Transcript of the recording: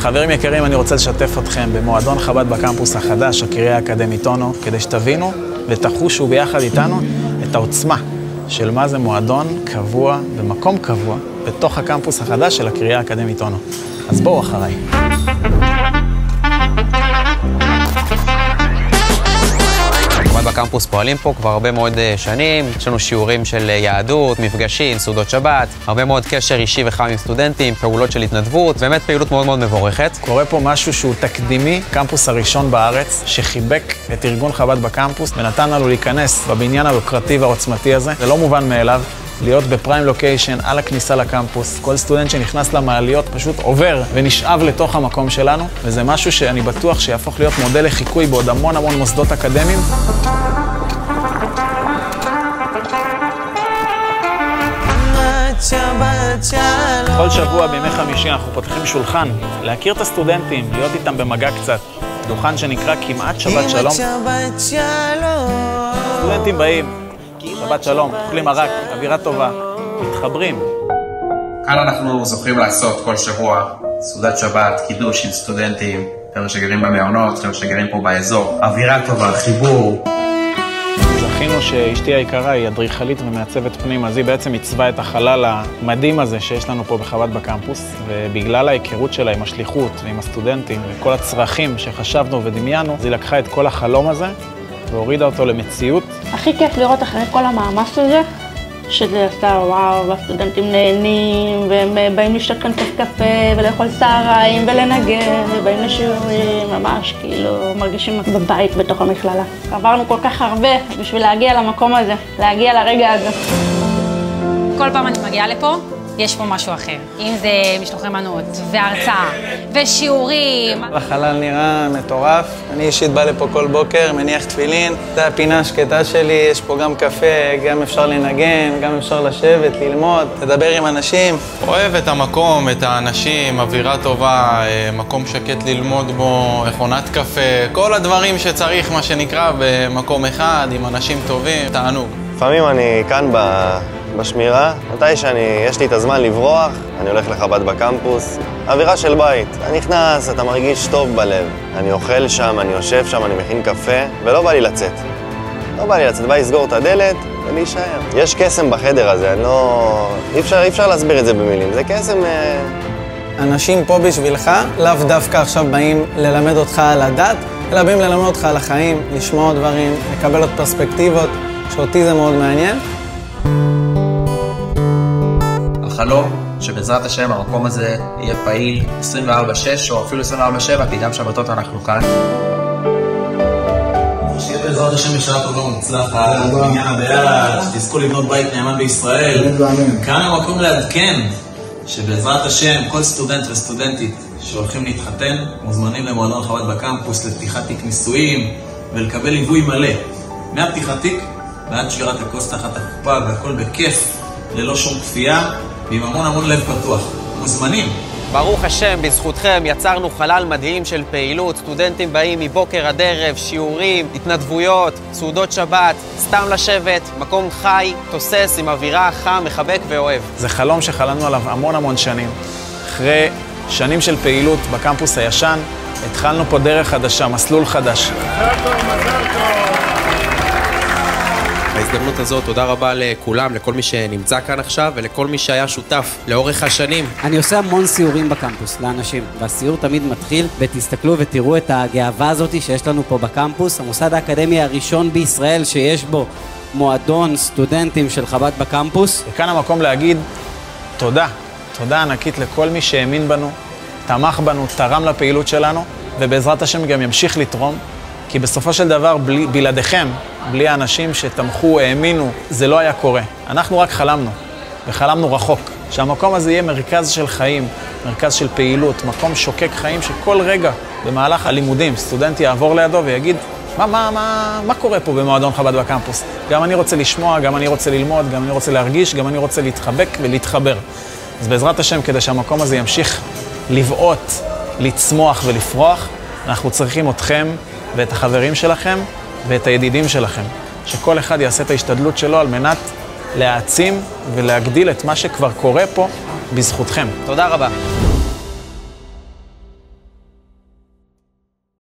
חברים יקרים, אני רוצה לשתף אתכם במועדון חב"ד בקמפוס החדש, הקריה האקדמית אונו, כדי שתבינו ותחושו ביחד איתנו את העוצמה של מה זה מועדון קבוע במקום קבוע בתוך הקמפוס החדש של הקריה האקדמית אונו. אז בואו אחריי. בקמפוס פועלים פה כבר הרבה מאוד שנים, יש לנו שיעורים של יהדות, מפגשים, סעודות שבת, הרבה מאוד קשר אישי וחם עם סטודנטים, פעולות של התנדבות, באמת פעילות מאוד מאוד מבורכת. קורה פה משהו שהוא תקדימי, קמפוס הראשון בארץ, שחיבק את ארגון חב"ד בקמפוס ונתן לנו להיכנס בבניין היוקרתי והעוצמתי הזה. זה לא מובן מאליו. להיות בפריים לוקיישן על הכניסה לקמפוס. כל סטודנט שנכנס למעליות פשוט עובר ונשאב לתוך המקום שלנו, וזה משהו שאני בטוח שיהפוך להיות מודל לחיקוי בעוד המון מוסדות אקדמיים. כל שבוע בימי חמישי אנחנו פותחים שולחן, להכיר את הסטודנטים, להיות איתם במגע קצת. דוכן שנקרא כמעט שבת שלום. סטודנטים באים, שבת שלום, אוכלים מרק, אווירה טובה, מתחברים. כאן אנחנו זוכים לעשות כל שבוע סעודת שבת, קידוש עם סטודנטים, חבר'ה שגרים במעונות, חבר'ה שגרים פה באזור. אווירה טובה, חיבור. זכינו שאשתי היקרה היא אדריכלית ומעצבת פנים, אז היא בעצם עיצבה את החלל המדהים הזה שיש לנו פה בחב"ד בקמפוס, ובגלל ההיכרות שלה עם השליחות ועם הסטודנטים וכל הצרכים שחשבנו ודמיינו, אז היא לקחה את כל החלום הזה והורידה אותו למציאות. הכי כיף לראות אחרי כל המאמץ הזה, שזה עשה וואו, והסטודנטים נהנים, והם באים לשתות כאן כוס קפה, ולאכול צהריים, ולנגן, ובאים לשיעורים, ממש כאילו מרגישים בבית בתוך המכללה. עברנו כל כך הרבה בשביל להגיע למקום הזה, להגיע לרגע הזה. כל פעם אני מגיעה לפה, יש פה משהו אחר. אם זה משלוחי מנות, והרצאה, ושיעורים. החלל נראה מטורף. אני אישית בא לפה כל בוקר, מניח תפילין. זה הפינה השקטה שלי, יש פה גם קפה, גם אפשר לנגן, גם אפשר לשבת, ללמוד, לדבר עם אנשים. אוהב את המקום, את האנשים, אווירה טובה, מקום שקט ללמוד בו, מכונת קפה, כל הדברים שצריך, מה שנקרא, במקום אחד, עם אנשים טובים, תענוג. לפעמים אני כאן בשמירה, מתי יש לי את הזמן לברוח, אני הולך לחב"ד בקמפוס. אווירה של בית, אתה נכנס, אתה מרגיש טוב בלב. אני אוכל שם, אני יושב שם, אני מכין קפה, ולא בא לי לצאת. בא לי לסגור את הדלת ולהישאר. יש קסם בחדר הזה, אי אפשר להסביר את זה במילים, זה קסם... אנשים פה בשבילך, לאו דווקא עכשיו באים ללמד אותך על הדת, אלא באים ללמד אותך על החיים, לשמוע דברים, לקבל עוד פרספקטיבות, שאותי זה מאוד מעניין. החלום שבעזרת השם המקום הזה יהיה פעיל 24/6 או אפילו 24/7, כי גם שבתות אנחנו כאן. שיהיה בעזרת השם בשעה טובה ומוצלחת, בעניין הדעה, שתזכו לבנות בית נאמן בישראל. כאן המקום לעדכן שבעזרת השם כל סטודנט וסטודנטית שהולכים להתחתן מוזמנים למועדון חב"ד בקמפוס לפתיחת תיק נישואים ולקבל ליווי מלא מהפתיחת תיק ועד שבירת הכוס תחת החופה, והכל בכיף, ללא שום כפייה ועם המון לב פתוח. מוזמנים. ברוך השם, בזכותכם יצרנו חלל מדהים של פעילות. סטודנטים באים מבוקר עד ערב, שיעורים, התנדבויות, סעודות שבת, סתם לשבת, מקום חי, תוסס עם אווירה חם, מחבק ואוהב. זה חלום שחלמנו עליו המון שנים. אחרי שנים של פעילות בקמפוס הישן, התחלנו פה דרך חדשה, מסלול חדש. בהזדמנות הזאת, תודה רבה לכולם, לכל מי שנמצא כאן עכשיו ולכל מי שהיה שותף לאורך השנים. אני עושה המון סיורים בקמפוס לאנשים, והסיור תמיד מתחיל, ותסתכלו ותראו את הגאווה הזאת שיש לנו פה בקמפוס, המוסד האקדמי הראשון בישראל שיש בו מועדון סטודנטים של חב"ד בקמפוס. וכאן המקום להגיד תודה ענקית לכל מי שהאמין בנו, תמך בנו, תרם לפעילות שלנו, ובעזרת השם גם ימשיך לתרום. כי בסופו של דבר, בלעדיכם, בלי האנשים שתמכו, האמינו, זה לא היה קורה. אנחנו רק חלמנו, וחלמנו רחוק. שהמקום הזה יהיה מרכז של חיים, מרכז של פעילות, מקום שוקק חיים שכל רגע במהלך הלימודים, סטודנט יעבור לידו ויגיד, מה קורה פה במועדון חב"ד בקמפוס? גם אני רוצה לשמוע, גם אני רוצה ללמוד, גם אני רוצה להרגיש, גם אני רוצה להתחבק ולהתחבר. אז בעזרת השם, כדי שהמקום הזה ימשיך לבעוט, לצמוח ולפרוח, אנחנו צריכים אתכם ואת החברים שלכם ואת הידידים שלכם, שכל אחד יעשה את ההשתדלות שלו על מנת להעצים ולהגדיל את מה שכבר קורה פה בזכותכם. תודה רבה.